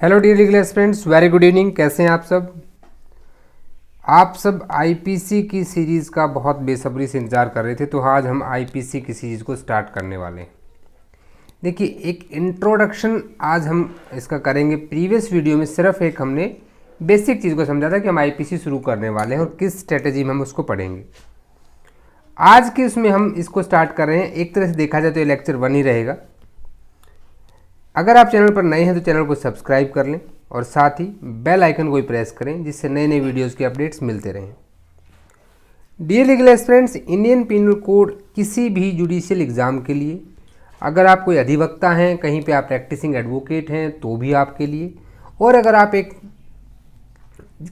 Hello dear legal aspirants, very good evening. कैसे हैं आप सब आईपीसी की सीरीज़ का बहुत बेसब्री से इंतज़ार कर रहे थे, तो आज हम आईपीसी की सीरीज़ को स्टार्ट करने वाले हैं। देखिए, एक इंट्रोडक्शन आज हम इसका करेंगे। प्रीवियस वीडियो में सिर्फ एक हमने बेसिक चीज़ को समझा था कि हम आईपीसी शुरू करने वाले हैं और किस स्ट्रेटेजी में हम उसको पढ़ेंगे। आज के उसमें हम इसको स्टार्ट कर रहे हैं। एक तरह से देखा जाए तो ये लेक्चर 1 ही रहेगा। अगर आप चैनल पर नए हैं तो चैनल को सब्सक्राइब कर लें और साथ ही बेल आइकन को भी प्रेस करें, जिससे नए नए वीडियोस के अपडेट्स मिलते रहें। Dear legal aspirants, Indian penal code किसी भी जुडिशियल एग्ज़ाम के लिए, अगर आप कोई अधिवक्ता हैं, कहीं पे आप प्रैक्टिसिंग एडवोकेट हैं तो भी आपके लिए, और अगर आप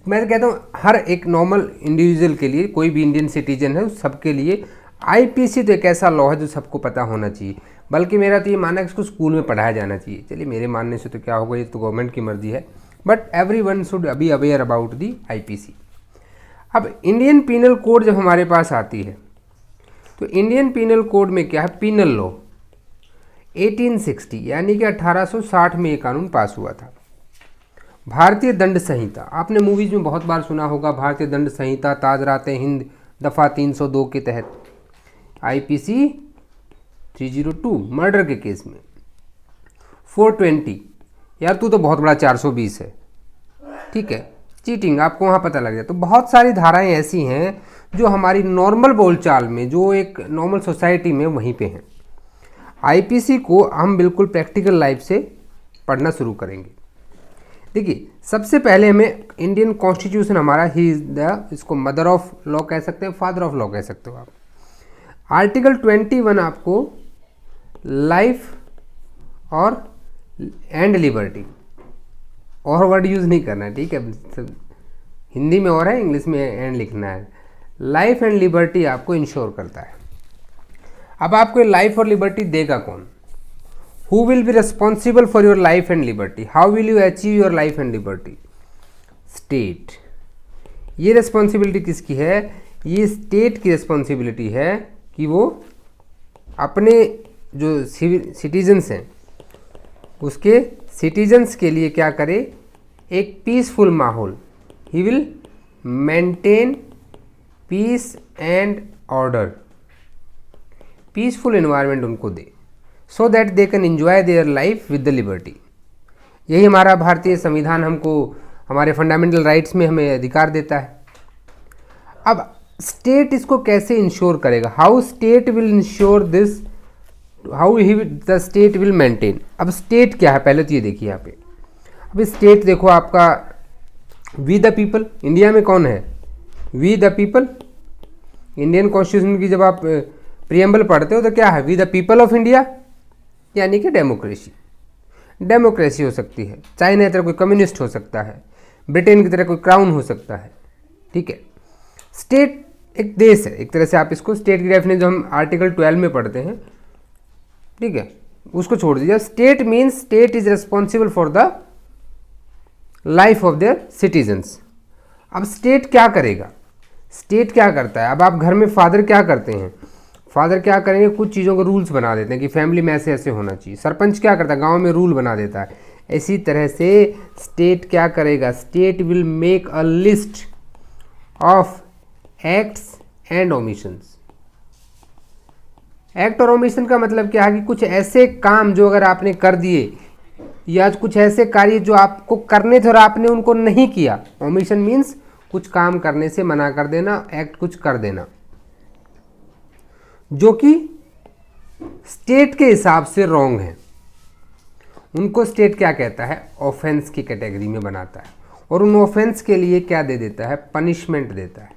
मैं कहता हूँ हर एक नॉर्मल इंडिविजुअल के लिए, कोई भी इंडियन सिटीजन है उस सबके लिए आईपीसी तो एक ऐसा लॉ है जो सबको पता होना चाहिए। बल्कि मेरा तो ये मानना है कि इसको स्कूल में पढ़ाया जाना चाहिए। चलिए, मेरे मानने से तो क्या होगा, ये तो गवर्नमेंट की मर्जी है, but everyone should be aware about the IPC. अब इंडियन पीनल कोड जब हमारे पास आती है तो इंडियन पीनल कोड में क्या है, पीनल लॉ 1860 यानी कि 1860 में ये कानून पास हुआ था। भारतीय दंड संहिता, आपने मूवीज में बहुत बार सुना होगा, भारतीय दंड संहिता ताजराते हिंद दफ़ा 302 के तहत आईपीसी 302 मर्डर के केस में 420, यार तू तो बहुत बड़ा 420 है, ठीक है, चीटिंग, आपको वहाँ पता लग जाए। तो बहुत सारी धाराएं ऐसी हैं जो हमारी नॉर्मल बोलचाल में, जो एक नॉर्मल सोसाइटी में वहीं पे हैं। आईपीसी को हम बिल्कुल प्रैक्टिकल लाइफ से पढ़ना शुरू करेंगे। देखिए, सबसे पहले हमें इंडियन कॉन्स्टिट्यूशन हमारा ही इज द, इसको मदर ऑफ लॉ कह सकते हैं, फादर ऑफ लॉ कह सकते हो आप। आर्टिकल 21 आपको लाइफ और एंड लिबर्टी, और वर्ड यूज़ नहीं करना है, ठीक है, हिंदी में और है, इंग्लिश में एंड लिखना है। लाइफ एंड लिबर्टी आपको इंश्योर करता है। अब आपको लाइफ और लिबर्टी देगा कौन? Who will be responsible for your life and liberty? How will you achieve your life and liberty? State. ये रिस्पॉन्सिबिलिटी किसकी है? ये स्टेट की रिस्पॉन्सिबिलिटी है कि वो अपने जो सिटीजन्स हैं उसके सिटीजन्स के लिए क्या करे, एक पीसफुल माहौल, he will maintain peace and order, peaceful environment उनको दे, so that they can enjoy their life with the liberty. यही हमारा भारतीय संविधान हमको, हमारे फंडामेंटल राइट्स में हमें अधिकार देता है। अब स्टेट इसको कैसे इंश्योर करेगा? How state will ensure this, how he the state will maintain. अब स्टेट क्या है पहले तो ये देखिए यहाँ पे। अब स्टेट देखो आपका, वी द पीपल, इंडिया में कौन है? We the people. Indian constitution की जब आप प्रियम्बल पढ़ते हो तो क्या है? We the people of India, यानी कि डेमोक्रेसी। डेमोक्रेसी हो सकती है, चाइना की तरह कोई कम्युनिस्ट हो सकता है, ब्रिटेन की तरह कोई क्राउन हो सकता है, ठीक है। स्टेट एक देश है, एक तरह से आप इसको, स्टेट की डेफिनेशन जो हम आर्टिकल 12 में पढ़ते हैं, ठीक है, उसको छोड़ दीजिए। State means state is responsible for the life of their citizens. अब स्टेट क्या करेगा? स्टेट क्या करता है? अब आप घर में फादर क्या करते हैं? फादर क्या करेंगे, कुछ चीज़ों के रूल्स बना देते हैं कि फैमिली में ऐसे ऐसे होना चाहिए। सरपंच क्या करता है? गांव में रूल बना देता है। इसी तरह से स्टेट क्या करेगा? State will make a list of acts and omissions. Act और ओमिशन का मतलब क्या है कि कुछ ऐसे काम जो अगर आपने कर दिए, या कुछ ऐसे कार्य जो आपको करने थे और आपने उनको नहीं किया। ओमिशन मीन्स कुछ काम करने से मना कर देना, एक्ट कुछ कर देना जो कि स्टेट के हिसाब से रॉन्ग है, उनको स्टेट क्या कहता है? ऑफेंस की कैटेगरी में बनाता है, और उन ऑफेंस के लिए क्या दे देता है? पनिशमेंट देता है।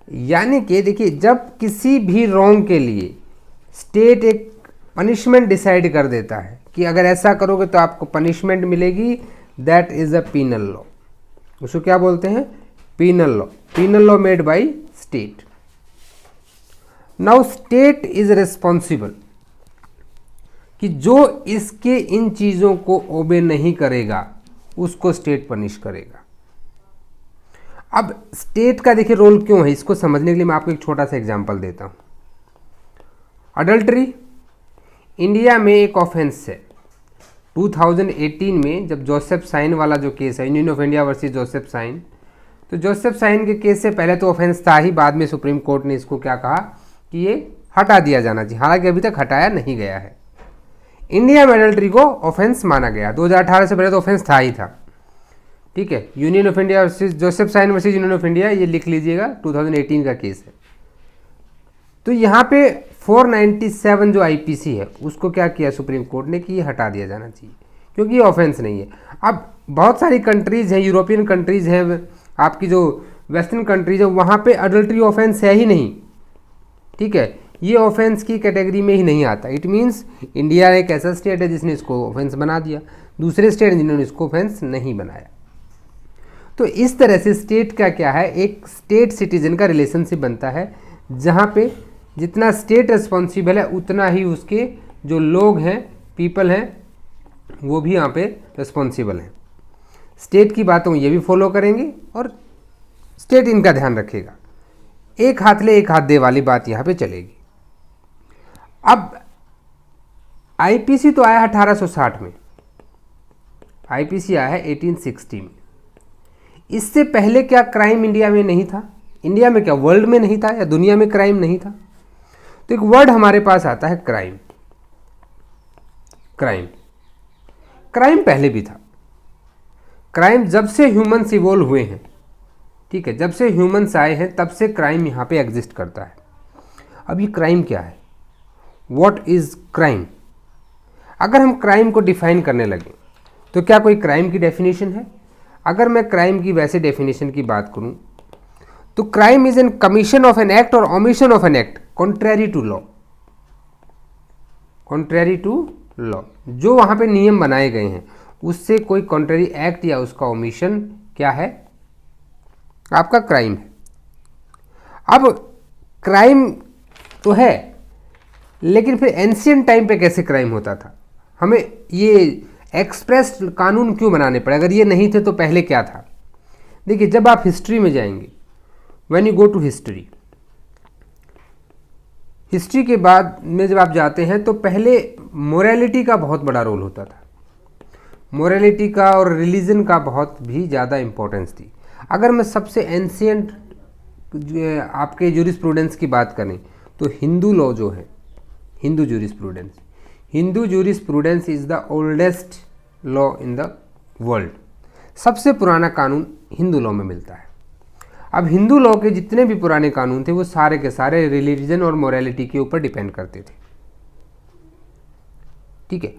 यानी कि देखिए, जब किसी भी रॉन्ग के लिए स्टेट एक पनिशमेंट डिसाइड कर देता है कि अगर ऐसा करोगे तो आपको पनिशमेंट मिलेगी, that is a penal law. उसको क्या बोलते हैं? Penal law. Penal law made by state. Now state is responsible कि जो इसके इन चीज़ों को ओबे नहीं करेगा उसको स्टेट पनिश करेगा। अब स्टेट का देखिए रोल क्यों है, इसको समझने के लिए मैं आपको एक छोटा सा एग्जांपल देता हूं। अडल्ट्री इंडिया में एक ऑफेंस है, 2018 में जब जोसेफ साइन वाला जो केस है, Union of India versus Joseph Shine, तो जोसेफ साइन के केस से पहले तो ऑफेंस था ही, बाद में सुप्रीम कोर्ट ने इसको क्या कहा कि ये हटा दिया जाना चाहिए, हालांकि अभी तक हटाया नहीं गया है। इंडिया में एडल्ट्री को ऑफेंस माना गया, 2018 से पहले तो ऑफेंस था ही था, ठीक है। Union of India versus Joseph Shine versus Union of India, ये लिख लीजिएगा, 2018 का केस है। तो यहाँ पे 497 जो आईपीसी है उसको क्या किया सुप्रीम कोर्ट ने कि ये हटा दिया जाना चाहिए, क्योंकि ये ऑफेंस नहीं है। अब बहुत सारी कंट्रीज़ हैं, यूरोपियन कंट्रीज़ हैं, आपकी जो वेस्टर्न कंट्रीज है, वहाँ पे अडल्ट्री ऑफेंस है ही नहीं, ठीक है, ये ऑफेंस की कैटेगरी में ही नहीं आता। इट मीन्स इंडिया एक ऐसा स्टेट है जिसने इसको ऑफेंस बना दिया, दूसरे स्टेट जिन्होंने इसको ऑफेंस नहीं बनाया। तो इस तरह से स्टेट का क्या है, एक स्टेट सिटीजन का रिलेशनशिप बनता है, जहाँ पे जितना स्टेट रिस्पॉन्सिबल है उतना ही उसके जो लोग हैं, पीपल हैं, वो भी यहाँ पे रिस्पॉन्सिबल हैं। स्टेट की बातों ये भी फॉलो करेंगे और स्टेट इनका ध्यान रखेगा। एक हाथ ले एक हाथ दे वाली बात यहाँ पे चलेगी। अब आईपीसी तो आया 1860 में, आईपीसी आया है 1860 में। इससे पहले क्या क्राइम इंडिया में नहीं था? इंडिया में क्या वर्ल्ड में नहीं था या दुनिया में क्राइम नहीं था? तो एक वर्ड हमारे पास आता है क्राइम। क्राइम क्राइम पहले भी था। क्राइम जब से ह्यूमंस इवोल्व हुए हैं, ठीक है, जब से ह्यूमंस आए हैं तब से क्राइम यहाँ पे एग्जिस्ट करता है। अब ये क्राइम क्या है? What is crime? अगर हम क्राइम को डिफाइन करने लगे तो क्या कोई क्राइम की डेफिनेशन है? अगर मैं क्राइम की वैसे डेफिनेशन की बात करूं तो crime is an commission of an act और omission of an act contrary to law. Contrary to law, जो वहां पे नियम बनाए गए हैं उससे कोई कॉन्ट्रेरी एक्ट या उसका ओमिशन क्या है? आपका क्राइम है। अब क्राइम तो है, लेकिन फिर एंशियंट टाइम पे कैसे क्राइम होता था? हमें ये एक्सप्रेस कानून क्यों बनाने पड़े? अगर ये नहीं थे तो पहले क्या था? देखिए, जब आप हिस्ट्री में जाएंगे, when you go to history, history के बाद में जब आप जाते हैं तो पहले मोरालिटी का बहुत बड़ा रोल होता था। मोरालिटी का और रिलीजन का बहुत भी ज़्यादा इंपॉर्टेंस थी। अगर मैं सबसे एंशियंट आपके जूरिस्प्रूडेंस की बात करें तो हिंदू लॉ जो है, Hindu jurisprudence is the oldest law in the world. सबसे पुराना कानून हिंदू लॉ में मिलता है। अब हिंदू लॉ के जितने भी पुराने कानून थे वो सारे के सारे रिलीजन और मोरालिटी के ऊपर डिपेंड करते थे, ठीक है।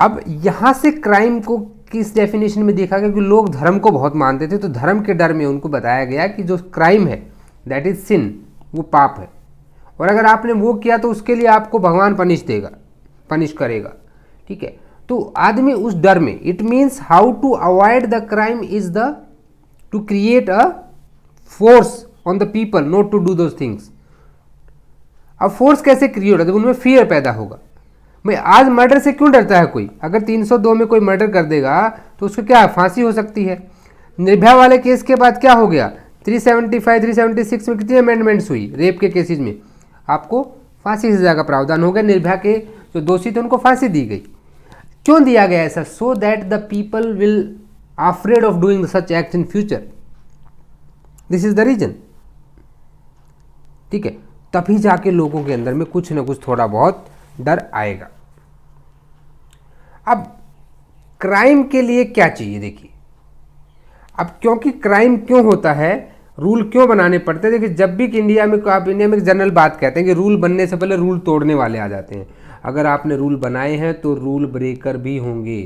अब यहाँ से क्राइम को किस डेफिनेशन में देखा गया कि लोग धर्म को बहुत मानते थे, तो धर्म के डर में उनको बताया गया कि जो क्राइम है दैट इज सिन, वो पाप है, और अगर आपने वो किया तो उसके लिए आपको भगवान पनिश करेगा, ठीक है। तो आदमी उस डर में, it means how to avoid the crime is the to create a force on the people not to do those things. अब फोर्स कैसे क्रिएट होता है? उनमें फियर पैदा होगा। मैं आज मर्डर से क्यों डरता है कोई? अगर 302 में कोई मर्डर कर देगा तो उसको क्या फांसी हो सकती है। निर्भया वाले केस के बाद क्या हो गया? 375 376 में कितनी अमेंडमेंट्स हुई? रेप के केसेस में आपको फांसी की सजा का प्रावधान हो गया। निर्भया के जो दोषी थे उनको फांसी दी गई। क्यों दिया गया ऐसा? So that the people will afraid of doing such act in future. This is the reason, ठीक है। तभी जाके लोगों के अंदर में कुछ ना कुछ थोड़ा बहुत डर आएगा। अब क्राइम के लिए क्या चाहिए? देखिए, अब क्योंकि क्राइम क्यों होता है, रूल क्यों बनाने पड़ते हैं? देखिए, जब भी इंडिया में आप इंडिया में जनरल बात कहते हैं कि रूल बनने से पहले रूल तोड़ने वाले आ जाते हैं। अगर आपने रूल बनाए हैं तो रूल ब्रेकर भी होंगे,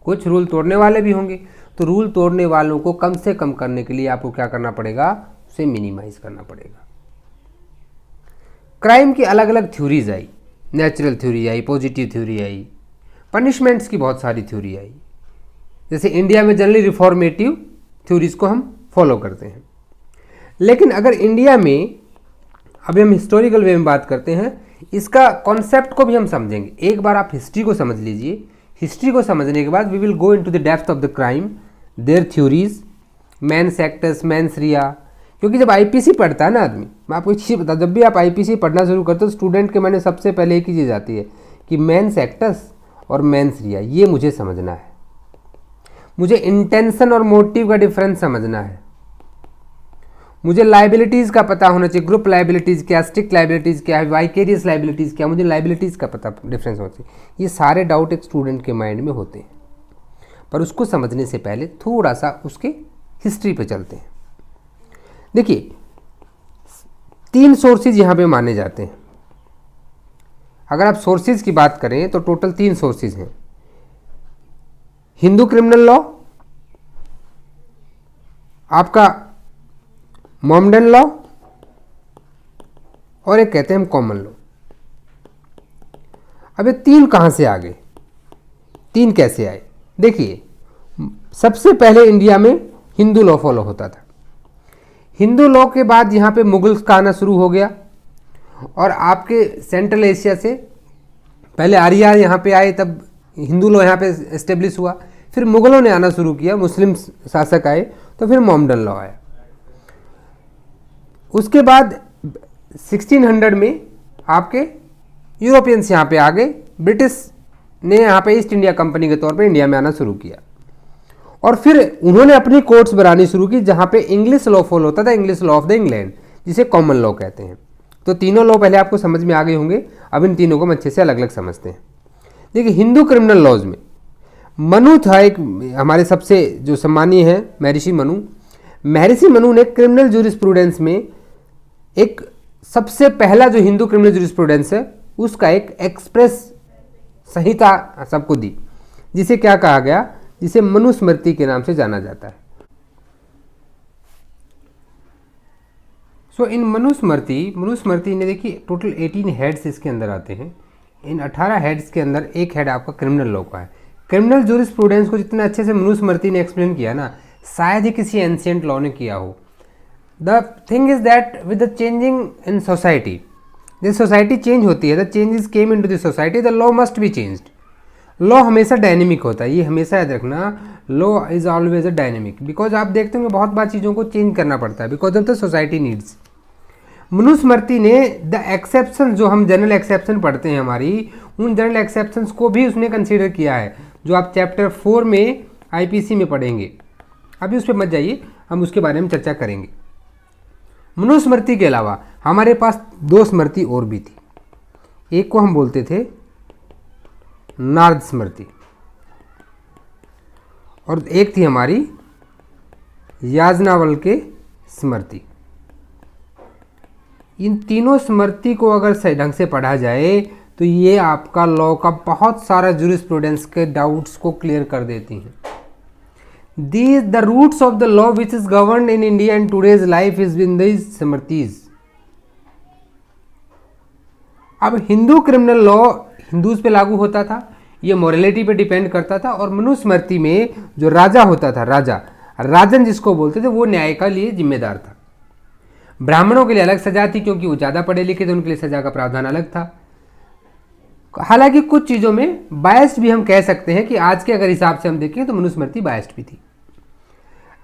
कुछ रूल तोड़ने वाले भी होंगे। तो रूल तोड़ने वालों को कम से कम करने के लिए आपको क्या करना पड़ेगा? उसे मिनिमाइज करना पड़ेगा। क्राइम की अलग अलग थ्योरीज आई, नेचुरल थ्योरी आई, पॉजिटिव थ्योरी आई, पनिशमेंट्स की बहुत सारी थ्योरी आई। जैसे इंडिया में जनरली रिफॉर्मेटिव थ्योरीज को हम फॉलो करते हैं। लेकिन अगर इंडिया में अभी हम हिस्टोरिकल वे में बात करते हैं, इसका कॉन्सेप्ट को भी हम समझेंगे। एक बार आप हिस्ट्री को समझ लीजिए। हिस्ट्री को समझने के बाद we will go into the depth of the crime, their theories, mens actus, mens rea. क्योंकि जब आईपीसी पढ़ता है ना आदमी, मैं आपको एक चीज़ बता, जब भी आप आईपीसी पढ़ना शुरू करते हो स्टूडेंट के मन में सबसे पहले एक ही चीज़ आती है कि मेंस एक्टर्स और मेंस रिया, ये मुझे समझना है। मुझे इंटेंशन और मोटिव का डिफरेंस समझना है। मुझे लाइबिलिटीज़ का पता होना चाहिए, ग्रुप लाइबिलिटीज़ क्या, स्ट्रिक्ट लाइबिलिटीज़ क्या है, वाइकेरियस लाइबिलिटीज़ क्या, मुझे लाइबिलिटीज़ का पता डिफरेंस होना चाहिए। ये सारे डाउट एक स्टूडेंट के माइंड में होते हैं, पर उसको समझने से पहले थोड़ा सा उसके हिस्ट्री पे चलते हैं। देखिए 3 सोर्सेज यहाँ पे माने जाते हैं। अगर आप सोर्सेज की बात करें तो टोटल 3 सोर्सेज हैं। हिंदू क्रिमिनल लॉ, आपका मोमडन लॉ, और एक कहते हैं हम कॉमन लॉ। अब ये 3 कहाँ से आ गए, 3 कैसे आए? देखिए सबसे पहले इंडिया में हिंदू लॉ फॉलो होता था। हिंदू लॉ के बाद यहाँ पे मुगल्स का आना शुरू हो गया, और आपके सेंट्रल एशिया से पहले आर्य यहाँ पे आए, तब हिंदू लॉ यहाँ पे एस्टेब्लिश हुआ। फिर मुगलों ने आना शुरू किया, मुस्लिम शासक आए, तो फिर मोमडन लॉ आया। उसके बाद 1600 में आपके यूरोपियंस यहाँ पे आ गए, ब्रिटिश ने यहाँ पे ईस्ट इंडिया कंपनी के तौर पे इंडिया में आना शुरू किया, और फिर उन्होंने अपनी कोर्ट्स बनानी शुरू की जहाँ पे इंग्लिश लॉ फॉलो होता था, English law of the England, जिसे कॉमन लॉ कहते हैं। तो तीनों लॉ पहले आपको समझ में आ गए होंगे, अब इन तीनों को हम अच्छे से अलग अलग समझते हैं। देखिए हिंदू क्रिमिनल लॉज में मनु था एक हमारे सबसे जो सम्मानीय है, महर्षि मनु। महर्षि मनु ने क्रिमिनल जूरिस्प्रूडेंस में एक सबसे पहला जो हिंदू क्रिमिनल जूरिस्प्रूडेंस है उसका एक एक्सप्रेस संहिता सबको दी, जिसे क्या कहा गया, जिसे मनुस्मृति के नाम से जाना जाता है। इन मनुस्मृति ने देखिए टोटल 18 हेड्स इसके अंदर आते हैं। इन 18 हेड्स के अंदर एक हेड आपका क्रिमिनल लॉ का है। क्रिमिनल जूरिस्प्रूडेंस को जितना अच्छे से मनुस्मृति ने एक्सप्लेन किया ना, शायद ही किसी एंशिएंट लॉ ने किया हो। The thing is that with the changing in society, जैसे सोसाइटी चेंज होती है, the changes came into the society, the law must be changed. Law हमेशा डायनेमिक होता है, ये हमेशा याद रखना, law is always a dynamic, because आप देखते होंगे बहुत बार चीज़ों को चेंज करना पड़ता है because of the society needs. Manusmriti ने द एक्सेप्शन, जो हम जनरल एक्सेप्शन पढ़ते हैं हमारी, उन जनरल एक्सेप्शंस को भी उसने कंसीडर किया है, जो आप चैप्टर 4 में आईपीसी में पढ़ेंगे। अभी उस पर मत जाइए, हम उसके बारे में चर्चा करेंगे। मनुस्मृति के अलावा हमारे पास 2 स्मृति और भी थी। एक को हम बोलते थे नारद स्मृति, और एक थी हमारी याज्ञवल्क्य स्मृति। इन तीनों स्मृति को अगर सही ढंग से पढ़ा जाए तो ये आपका लॉ का बहुत सारा जूरिस्प्रूडेंस के डाउट्स को क्लियर कर देती हैं। These the roots of the law which is governed in India and today's life is in these smritis. अब हिंदू क्रिमिनल लॉ हिंदूज पे लागू होता था, ये मोरलिटी पे डिपेंड करता था, और मनुस्मृति में जो राजा होता था, राजन जिसको बोलते थे, वो न्याय का लिए जिम्मेदार था। ब्राह्मणों के लिए अलग सजा थी क्योंकि वो ज़्यादा पढ़े लिखे थे, उनके लिए सजा का प्रावधान अलग था। हालांकि कुछ चीज़ों में बायस्ड भी हम कह सकते हैं कि आज के अगर हिसाब से हम देखें तो मनुस्मृति बायस्ड भी थी।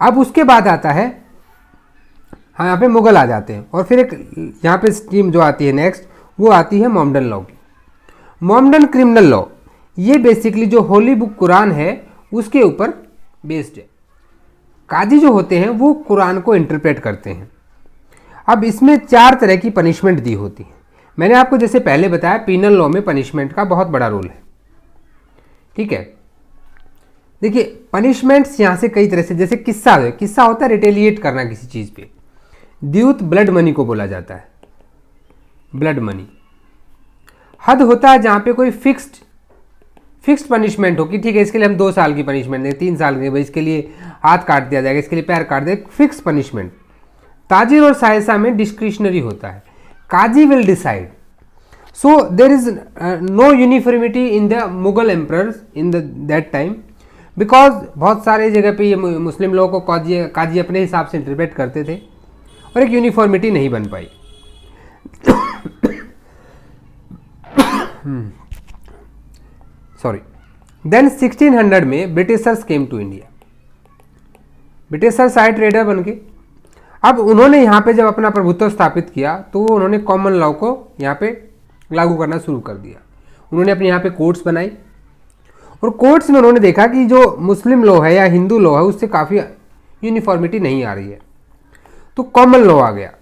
अब उसके बाद आता है, हाँ यहाँ पे मुगल आ जाते हैं, और फिर एक यहाँ पे स्कीम जो आती है नेक्स्ट, वो आती है मोमडन लॉ की। मोमडन क्रिमिनल लॉ ये बेसिकली जो होली बुक कुरान है उसके ऊपर बेस्ड है। काजी जो होते हैं वो कुरान को इंटरप्रेट करते हैं। अब इसमें 4 तरह की पनिशमेंट दी होती है। मैंने आपको जैसे पहले बताया, पीनल लॉ में पनिशमेंट का बहुत बड़ा रोल है, ठीक है। देखिए पनिशमेंट्स यहाँ से कई तरह से, जैसे किस्सा होता है रिटेलिएट करना किसी चीज़ पे। द्यूत ब्लड मनी को बोला जाता है, ब्लड मनी। हद होता है जहाँ पे कोई फिक्स्ड पनिशमेंट हो कि ठीक है इसके लिए हम 2 साल की पनिशमेंट दें, 3 साल की, भाई इसके लिए हाथ काट दिया जाएगा, इसके लिए पैर काट देगा, फिक्स पनिशमेंट। ताजिर और सायसा में डिस्क्रिशनरी होता है, qazi will decide. So there is no uniformity in the Mughal emperors in that time, because बहुत सारे जगह पे ये मुस्लिम लोगों को काजी अपने हिसाब से इंटरप्रेट करते थे और एक यूनिफॉर्मिटी नहीं बन पाई। सॉरी। देन 1600 में Britishers came to India. Britishers आए ट्रेडर बन के। अब उन्होंने यहाँ पे जब अपना प्रभुत्व स्थापित किया तो उन्होंने कॉमन लॉ को यहाँ पे लागू करना शुरू कर दिया। उन्होंने अपने यहाँ पे कोर्ट्स बनाई, और कोर्ट्स में उन्होंने देखा कि जो मुस्लिम लॉ है या हिंदू लॉ है उससे काफ़ी यूनिफॉर्मिटी नहीं आ रही है, तो कॉमन लॉ आ गया।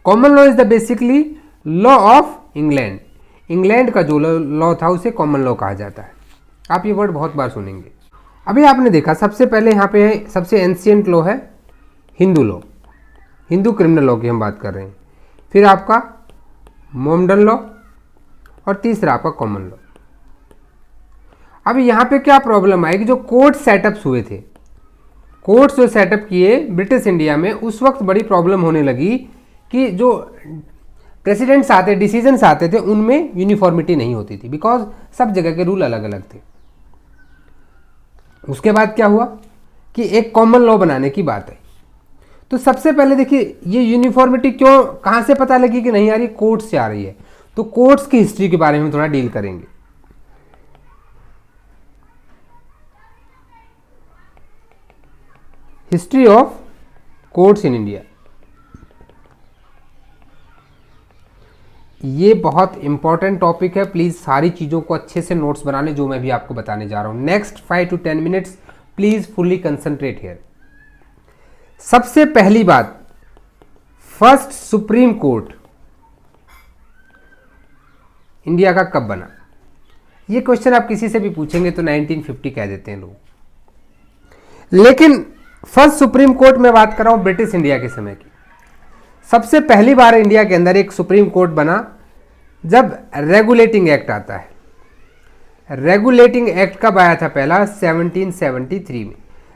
Common law is the basically law of England. England का जो लॉ था उसे कॉमन लॉ कहा जाता है। आप ये वर्ड बहुत बार सुनेंगे। अभी आपने देखा सबसे पहले यहाँ पे है, सबसे एंशियंट लॉ है Hindu law, Hindu criminal law की हम बात कर रहे हैं। फिर आपका मोमडन लॉ और तीसरा आपका कॉमन लॉ। अभी यहाँ पे क्या प्रॉब्लम आई कि जो कोर्ट सेटअप्स हुए थे, कोर्ट्स जो सेटअप किए ब्रिटिश इंडिया में, उस वक्त बड़ी प्रॉब्लम होने लगी कि जो प्रेसिडेंट्स आते, डिसीजंस आते थे, उनमें यूनिफॉर्मिटी नहीं होती थी, बिकॉज सब जगह के रूल अलग अलग थे। उसके बाद क्या हुआ कि एक कॉमन लॉ बनाने की बात है। तो सबसे पहले देखिए ये यूनिफॉर्मिटी क्यों, कहाँ से पता लगी कि नहीं आ रही, कोर्ट से आ रही है। तो कोर्ट्स की हिस्ट्री के बारे में थोड़ा डील करेंगे। History of courts in India, ये बहुत इंपॉर्टेंट टॉपिक है। प्लीज सारी चीजों को अच्छे से नोट्स बना लें जो मैं भी आपको बताने जा रहा हूं। Next 5 to 10 minutes please fully concentrate here. सबसे पहली बात, फर्स्ट सुप्रीम कोर्ट इंडिया का कब बना? ये क्वेश्चन आप किसी से भी पूछेंगे तो 1950 कह देते हैं लोग, लेकिन फर्स्ट सुप्रीम कोर्ट में बात कर रहा हूं ब्रिटिश इंडिया के समय की। सबसे पहली बार इंडिया के अंदर एक सुप्रीम कोर्ट बना जब रेगुलेटिंग एक्ट आता है। रेगुलेटिंग एक्ट कब आया था? पहला 1773 में,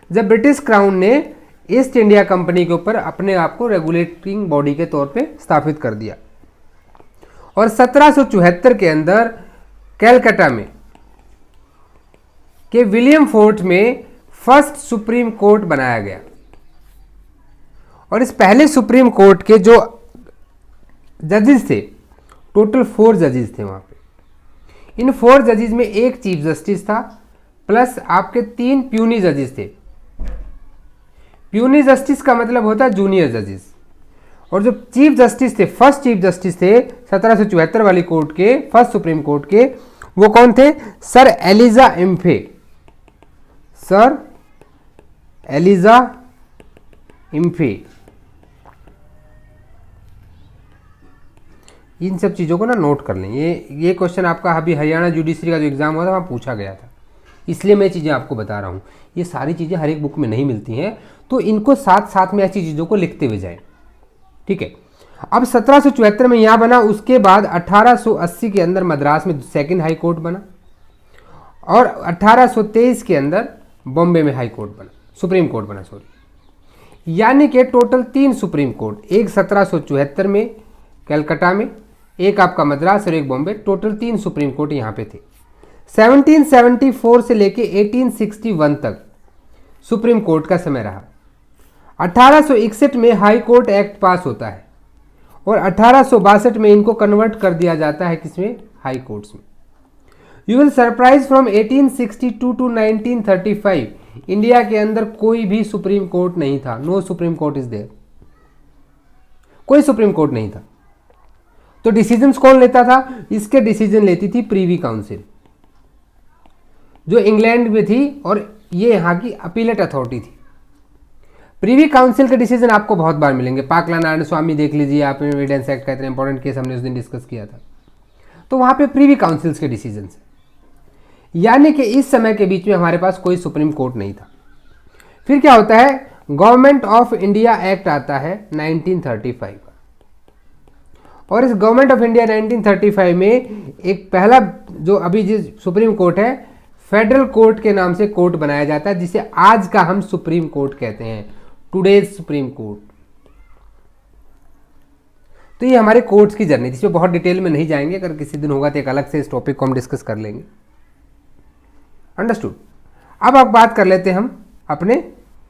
जब ब्रिटिश क्राउन ने ईस्ट इंडिया कंपनी के ऊपर अपने आप को रेगुलेटिंग बॉडी के तौर पे स्थापित कर दिया। और 1774 के अंदर कैलकाटा में के विलियम फोर्ट में फर्स्ट सुप्रीम कोर्ट बनाया गया। और इस पहले सुप्रीम कोर्ट के जो जजेस थे, टोटल 4 जजेस थे वहां पे। इन 4 जजेस में एक चीफ जस्टिस था, प्लस आपके 3 प्यूनी जजेस थे। प्यूनी जस्टिस का मतलब होता है जूनियर जजेस। और जो चीफ जस्टिस थे, फर्स्ट चीफ जस्टिस थे 1774 वाली कोर्ट के, फर्स्ट सुप्रीम कोर्ट के, वो कौन थे? Sir Elijah Impey. Sir Elijah Impey. इन सब चीज़ों को ना नोट कर लें। ये क्वेश्चन आपका अभी हरियाणा जुडिशरी का जो एग्जाम हुआ था वहाँ पूछा गया था, इसलिए मैं चीज़ें आपको बता रहा हूँ। ये सारी चीज़ें हर एक बुक में नहीं मिलती हैं, तो इनको साथ साथ में ऐसी चीज़ों को लिखते हुए जाएं, ठीक है। अब 1774 में यहाँ बना, उसके बाद 1880 के अंदर मद्रास में सेकंड हाई कोर्ट बना, और 1823 के अंदर बॉम्बे में हाई कोर्ट बना, सुप्रीम कोर्ट बना, सॉरी। यानी कि टोटल 3 सुप्रीम कोर्ट, एक 1774 में कलकत्ता में, एक आपका मद्रास और एक बॉम्बे, टोटल 3 सुप्रीम कोर्ट यहाँ पे थे। 1774 से लेके 1861 तक सुप्रीम कोर्ट का समय रहा। 1861 में हाई कोर्ट एक्ट पास होता है और 1862 में इनको कन्वर्ट कर दिया जाता है किसमें? हाई कोर्ट्स में। You will surprise from 1862 to 1935 India के अंदर कोई भी सुप्रीम कोर्ट नहीं था। No supreme court is there, कोई सुप्रीम कोर्ट नहीं था। तो डिसीजंस कौन लेता था? इसके डिसीजन लेती थी प्रीवी काउंसिल, जो इंग्लैंड में थी, और ये यहाँ की अपीलेट अथॉरिटी थी। प्रीवी काउंसिल के डिसीजन आपको बहुत बार मिलेंगे। पाकला नारायण स्वामी देख लीजिए आप, एविडेंस एक्ट का इतना इंपॉर्टेंट केस हमने उस दिन डिस्कस किया था, तो वहाँ पे प्रीवी काउंसिल्स के डिसीजन है। यानी कि इस समय के बीच में हमारे पास कोई सुप्रीम कोर्ट नहीं था। फिर क्या होता है? गवर्नमेंट ऑफ इंडिया एक्ट आता है 1935 का, और इस गवर्नमेंट ऑफ इंडिया 1935 में एक पहला जो अभी जिस सुप्रीम कोर्ट है, फेडरल कोर्ट के नाम से कोर्ट बनाया जाता है, जिसे आज का हम सुप्रीम कोर्ट कहते हैं, टुडेज सुप्रीम कोर्ट। तो ये हमारे कोर्ट्स की जर्नी, जिसमें बहुत डिटेल में नहीं जाएंगे, अगर किसी दिन होगा तो एक अलग से इस टॉपिक को हम डिस्कस कर लेंगे। अंडरस्टूड। अब आप बात कर लेते हैं हम अपने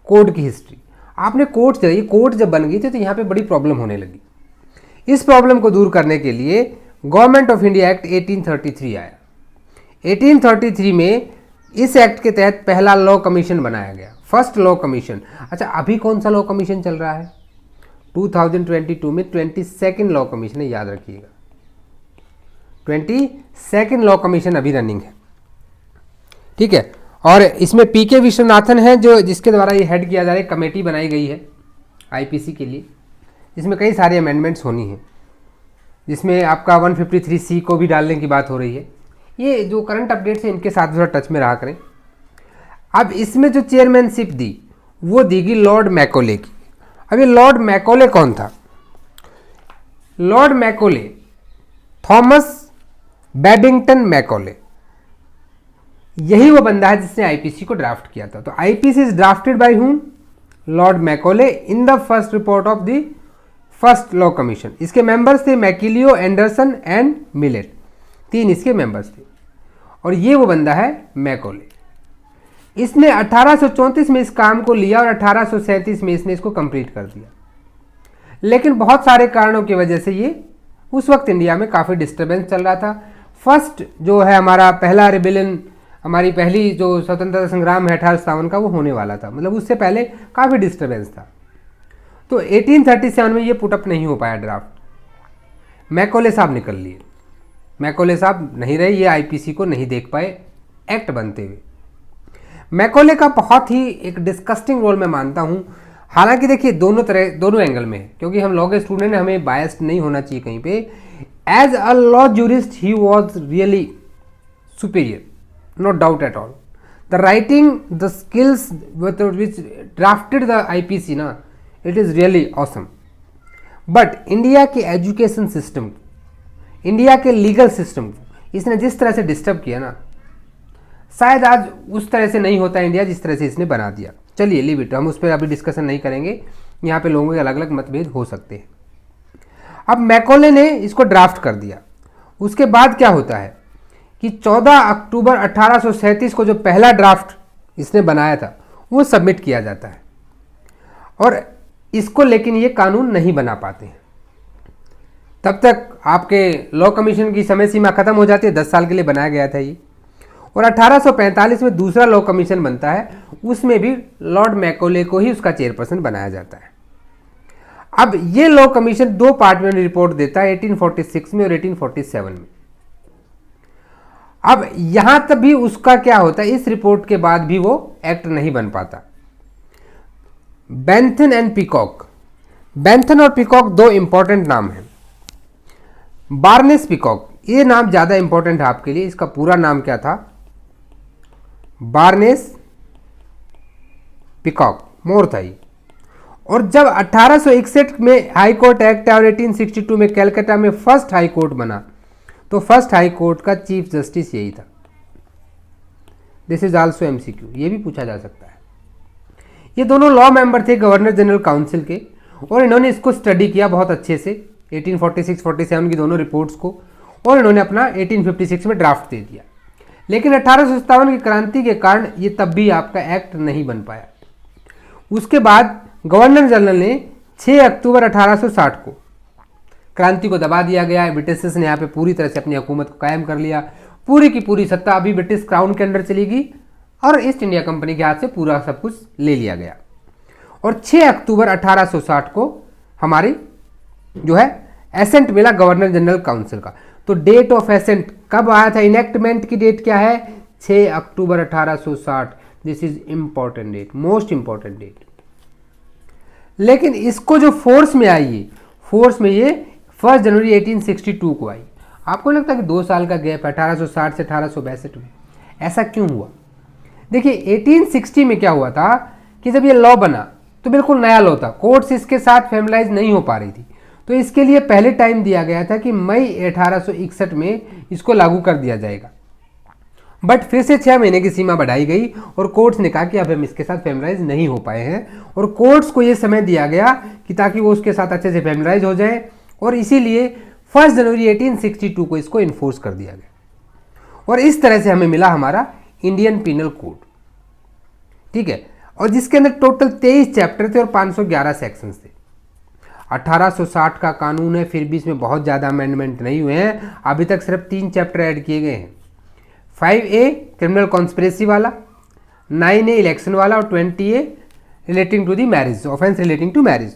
कोर्ट की हिस्ट्री। आपने कोर्ट, ये कोर्ट जब बन गई थी तो यहाँ पे बड़ी प्रॉब्लम होने लगी। इस प्रॉब्लम को दूर करने के लिए गवर्नमेंट ऑफ इंडिया एक्ट 1833 आया। 1833 में इस एक्ट के तहत पहला लॉ कमीशन बनाया गया, फर्स्ट लॉ कमीशन। अच्छा, अभी कौन सा लॉ कमीशन चल रहा है? 2022 में 22nd लॉ कमीशन है, याद रखिएगा। 22nd लॉ कमीशन अभी रनिंग है, ठीक है। और इसमें पीके विश्वनाथन है जो जिसके द्वारा ये हेड किया जा रहा है, कमेटी बनाई गई है आईपीसी के लिए। इसमें कई सारे अमेंडमेंट्स होनी है, जिसमें आपका 153C को भी डालने की बात हो रही है। ये जो करंट अपडेट्स हैं इनके साथ थोड़ा टच में रहा करें। अब इसमें जो चेयरमैनशिप दी वो दी गई लॉर्ड मैकोले की। अब ये लॉर्ड मैकोले कौन था? लॉर्ड मैकोले थॉमस बैबिंगटन मैकोले, यही वो बंदा है जिसने आईपीसी को ड्राफ्ट किया था। तो IPC is drafted by whom? Lord Macaulay in the first report of the first law commission. इसके मेंबर्स थे मैकिलियो, एंडरसन एंड मिलेट, 3 इसके मेंबर्स थे। और ये वो बंदा है मैकोले। इसने 1834 में इस काम को लिया और 1837 में इसने इसको कंप्लीट कर दिया। लेकिन बहुत सारे कारणों की वजह से ये उस वक्त इंडिया में काफ़ी डिस्टर्बेंस चल रहा था। फर्स्ट जो है हमारा पहला रिबेलियन, हमारी पहली जो स्वतंत्रता संग्राम है 1857 का, वो होने वाला था। मतलब उससे पहले काफ़ी डिस्टर्बेंस था। तो 1837 में ये पुटअप नहीं हो पाया ड्राफ्ट। मैकोले साहब निकल लिए, मैकोले साहब नहीं रहे, ये आईपीसी को नहीं देख पाए एक्ट बनते हुए। मैकोले का बहुत ही एक डिस्कस्टिंग रोल मैं मानता हूँ। हालांकि देखिए दोनों एंगल में है, क्योंकि हम लॉ के स्टूडेंट हैं, हमें बायस्ड नहीं होना चाहिए कहीं पे। As a law jurist he was really superior, no doubt at all. The writing, the skills with which drafted the IPC ना, it is really awesome. But India के एजुकेशन सिस्टम, इंडिया के legal system को इसने जिस तरह से disturb किया ना, शायद आज उस तरह से नहीं होता इंडिया जिस तरह से इसने बना दिया। चलिए लीव इट, हम उस पर अभी डिस्कशन नहीं करेंगे, यहाँ पे लोगों के अलग अलग मतभेद हो सकते हैं। अब मैकोले ने इसको ड्राफ्ट कर दिया। उसके बाद क्या होता है कि 14 अक्टूबर 1837 को जो पहला ड्राफ्ट इसने बनाया था वो सबमिट किया जाता है। और इसको लेकिन ये कानून नहीं बना पाते हैं। तब तक आपके लॉ कमीशन की समय सीमा खत्म हो जाती है, 10 साल के लिए बनाया गया था ये। और 1845 में दूसरा लॉ कमीशन बनता है, उसमें भी लॉर्ड मैकोले को ही उसका चेयरपर्सन बनाया जाता है। अब ये लॉ कमीशन 2 पार्ट में रिपोर्ट देता है, 1846 में और 1847 में। अब यहां तक भी उसका क्या होता है, इस रिपोर्ट के बाद भी वो एक्ट नहीं बन पाता। बेंथन एंड पीकॉक, बेंथन और पीकॉक 2 इंपॉर्टेंट नाम हैं। बार्नेस पीकॉक, ये नाम ज्यादा इंपॉर्टेंट है आपके लिए। इसका पूरा नाम क्या था? बार्नेस पीकॉक मोर था ये। और जब 1861 में हाई कोर्ट एक्ट और 1862 में कलकत्ता में फर्स्ट हाई कोर्ट बना, तो फर्स्ट हाई कोर्ट का चीफ जस्टिस यही था। दिस इज आल्सो एमसीक्यू, ये भी पूछा जा सकता है। ये दोनों लॉ मेंबर थे गवर्नर जनरल काउंसिल के, और इन्होंने इसको स्टडी किया बहुत अच्छे से 1846-47 की दोनों रिपोर्ट्स को, और इन्होंने अपना 1856 में ड्राफ्ट दे दिया। लेकिन 1857 की क्रांति के कारण ये तब भी आपका एक्ट नहीं बन पाया। उसके बाद गवर्नर जनरल ने 6 अक्टूबर 1860 को क्रांति को दबा दिया गया। ब्रिटिशर्स ने यहाँ पे पूरी तरह से अपनी हुकूमत को कायम कर लिया। पूरी की पूरी सत्ता अभी ब्रिटिश क्राउन के अंदर चली गई और ईस्ट इंडिया कंपनी के हाथ से पूरा सब कुछ ले लिया गया। और 6 अक्टूबर 1860 को हमारी जो है एसेंट मिला गवर्नर जनरल काउंसिल का। तो डेट ऑफ एसेंट कब आया था? इनेक्टमेंट की डेट क्या है? 6 October 1860। This is important date, most important date. लेकिन इसको जो फोर्स में आई है, फोर्स में ये 1 जनवरी 1862 को आई। आपको लगता है कि 2 साल का गैप 1860 से 1862 में, ऐसा क्यों हुआ? देखिए 1860 में क्या हुआ था कि जब ये लॉ बना तो बिल्कुल नया लॉ था, कोर्ट्स इसके साथ फैमिलाइज नहीं हो पा रही थी। तो इसके लिए पहले टाइम दिया गया था कि मई 1861 में इसको लागू कर दिया जाएगा। बट फिर से 6 महीने की सीमा बढ़ाई गई और कोर्ट्स ने कहा कि अब हम इसके साथ फैमिलाइज नहीं हो पाए हैं, और कोर्ट्स को ये समय दिया गया कि ताकि वो उसके साथ अच्छे से फैमिलाइज हो जाए, और इसीलिए 1 जनवरी 1862 को इसको इन्फोर्स कर दिया गया। और इस तरह से हमें मिला हमारा इंडियन पीनल कोड, ठीक है, और जिसके अंदर टोटल 23 चैप्टर थे और 511 सेक्शंस थे। 1860 का कानून है, फिर भी इसमें बहुत ज़्यादा अमेंडमेंट नहीं हुए हैं। अभी तक सिर्फ 3 चैप्टर ऐड किए गए हैं। 5A क्रिमिनल कॉन्स्पिरेसी वाला, 9A इलेक्शन वाला, और 20A relating to the marriage, offence relating to marriage.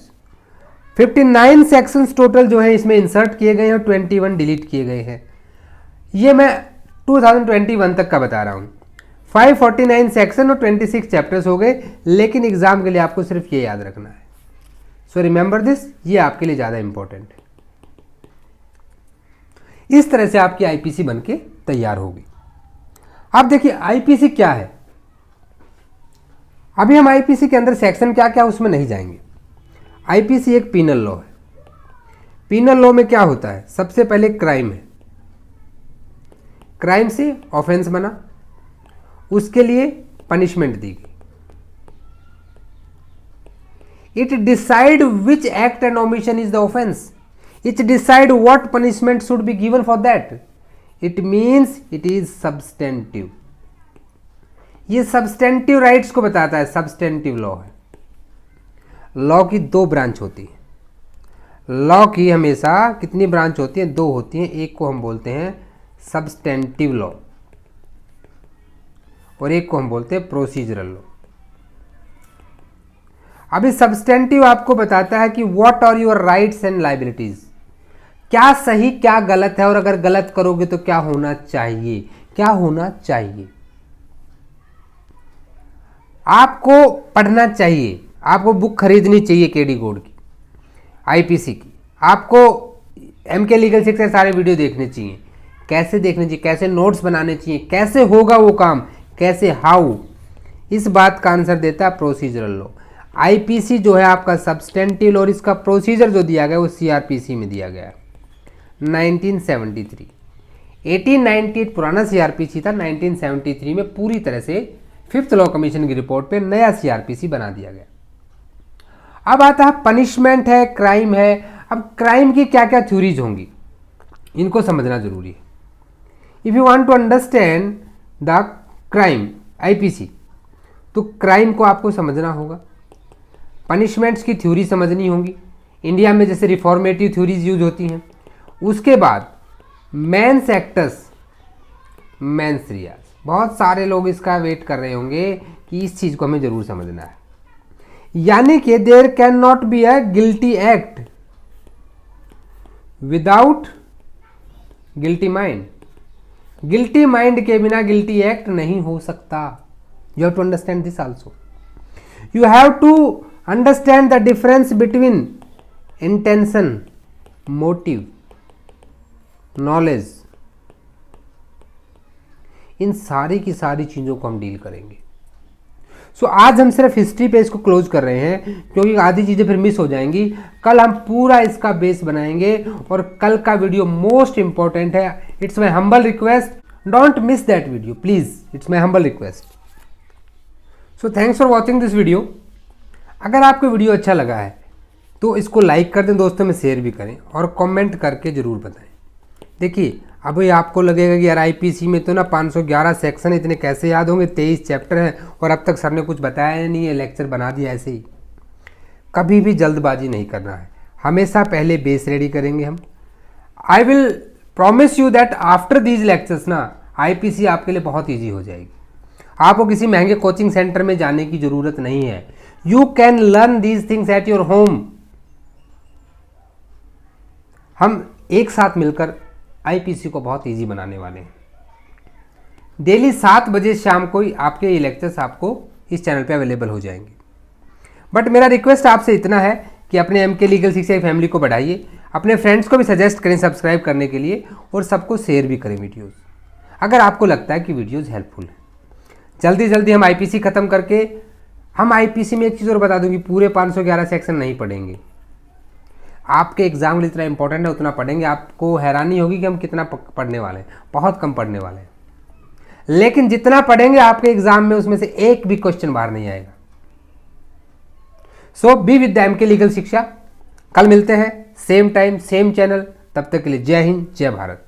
59 sections total जो है इसमें इंसर्ट किए गए हैं और 21 डिलीट किए गए हैं। ये मैं 2021 तक का बता रहा हूँ। 549 सेक्शन और 26 चैप्टर्स हो गए, लेकिन एग्जाम के लिए आपको सिर्फ ये याद रखना है। सो रिमेंबर दिस, ये आपके लिए ज़्यादा इंपॉर्टेंट है। इस तरह से आपकी आईपीसी बनके तैयार होगी। अब देखिए आईपीसी क्या है। अभी हम आईपीसी के अंदर सेक्शन क्या क्या उसमें नहीं जाएंगे। आईपीसी एक पीनल लॉ है। पीनल लॉ में क्या होता है, सबसे पहले क्राइम है, क्राइम से ऑफेंस बना, उसके लिए पनिशमेंट दी गई। It decide which act and omission is the offence, it decide what punishment should be given for that, it means it is substantive. ये सब्सटेंटिव राइट्स को बताता है, सब्सटेंटिव लॉ है। लॉ की दो ब्रांच होती है। लॉ की हमेशा कितनी ब्रांच होती है, दो होती हैं। एक को हम बोलते हैं सब्सटेंटिव लॉ और एक को हम बोलते हैं प्रोसीजरल लॉ। अभी सब्सटेंटिव आपको बताता है कि what are your rights and liabilities, क्या सही क्या गलत है, और अगर गलत करोगे तो क्या होना चाहिए, क्या होना चाहिए। आपको पढ़ना चाहिए, आपको बुक खरीदनी चाहिए केडी गोड की, आईपीसी की, आपको एमके लीगल सिक्स के सारे वीडियो देखने चाहिए। कैसे देखने चाहिए, कैसे नोट्स बनाने चाहिए, कैसे होगा वो काम, कैसे, हाउ, इस बात का आंसर देता है प्रोसीजरल लॉ। आईपीसी जो है आपका सब्सटेंटिव और इसका प्रोसीजर जो दिया गया वो सीआरपीसी में दिया गया 1973। 1898 पुराना सीआरपीसी था, 1973 में पूरी तरह से फिफ्थ लॉ कमीशन की रिपोर्ट पे नया सीआरपीसी बना दिया गया। अब आता है पनिशमेंट है, क्राइम है। अब क्राइम की क्या क्या थ्योरीज होंगी, इनको समझना जरूरी है। If you want to understand the crime IPC, तो क्राइम को आपको समझना होगा, पनिशमेंट्स की थ्योरी समझनी होगी। इंडिया में जैसे रिफॉर्मेटिव थ्योरीज यूज होती हैं। उसके बाद मेंस एक्टस, मेंस रियाज, बहुत सारे लोग इसका वेट कर रहे होंगे कि इस चीज़ को हमें जरूर समझना है। यानी कि there can not be a guilty act without guilty mind. Guilty mind के बिना गिल्टी एक्ट नहीं हो सकता। You have to understand this also. You have to understand the difference between intention, motive, knowledge. इन सारी की सारी चीज़ों को हम डील करेंगे। सो आज हम सिर्फ हिस्ट्री पे इसको क्लोज कर रहे हैं क्योंकि आधी चीज़ें फिर मिस हो जाएंगी। कल हम पूरा इसका बेस बनाएंगे और कल का वीडियो मोस्ट इंपॉर्टेंट है। It's my humble request, don't miss that video please, it's my humble request. So thanks for watching this video. अगर आपको वीडियो अच्छा लगा है तो इसको लाइक कर दें, दोस्तों में शेयर भी करें और कमेंट करके ज़रूर बताएं। देखिए अभी आपको लगेगा कि यार आईपीसी में तो ना 511 सेक्शन, इतने कैसे याद होंगे, 23 चैप्टर हैं और अब तक सर ने कुछ बताया नहीं है, लेक्चर बना दिया ऐसे ही। कभी भी जल्दबाजी नहीं करना है, हमेशा पहले बेस रेडी करेंगे हम। I will promise you that after these lectures ना आईपीसी आपके लिए बहुत ईजी हो जाएगी। आपको किसी महंगे कोचिंग सेंटर में जाने की ज़रूरत नहीं है। You can learn these things at your home. हम एक साथ मिलकर आईपीसी को बहुत इजी बनाने वाले हैं। डेली 7 बजे शाम को ही आपके ये लेक्चर्स आपको इस चैनल पे अवेलेबल हो जाएंगे। बट मेरा रिक्वेस्ट आपसे इतना है कि अपने एमके लीगल शिक्षा फैमिली को बढ़ाइए, अपने फ्रेंड्स को भी सजेस्ट करें सब्सक्राइब करने के लिए और सबको शेयर भी करें वीडियोज़, अगर आपको लगता है कि वीडियोज़ हेल्पफुल हैं। जल्दी जल्दी हम आईपीसी ख़त्म करके, हम आईपीसी में एक चीज़ और बता दूँ कि पूरे 511 सेक्शन नहीं पढ़ेंगे। आपके एग्जाम के लिए इतना इंपॉर्टेंट है उतना पढ़ेंगे। आपको हैरानी होगी कि हम कितना पढ़ने वाले हैं, बहुत कम पढ़ने वाले हैं। लेकिन जितना पढ़ेंगे आपके एग्जाम में उसमें से एक भी क्वेश्चन बाहर नहीं आएगा। So be with the MK legal Shiksha. कल मिलते हैं सेम टाइम सेम चैनल। तब तक के लिए जय हिंद, जय भारत।